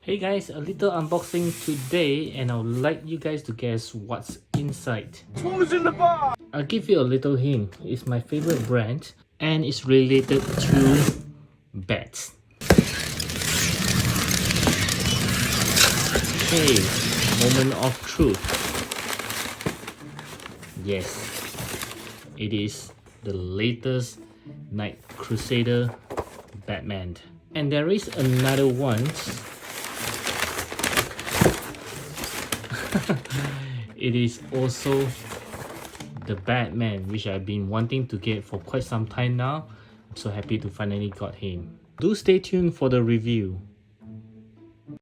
Hey guys, a little unboxing today and I would like you guys to guess what's inside. Who's in the box? I'll give you a little hint. It's my favorite brand and it's related to bats. Okay, moment of truth. Yes, it is the latest Night Crusader Batman. And there is another one. It is also the Batman, which I've been wanting to get for quite some time now. I'm so happy to finally got him. Do stay tuned for the review.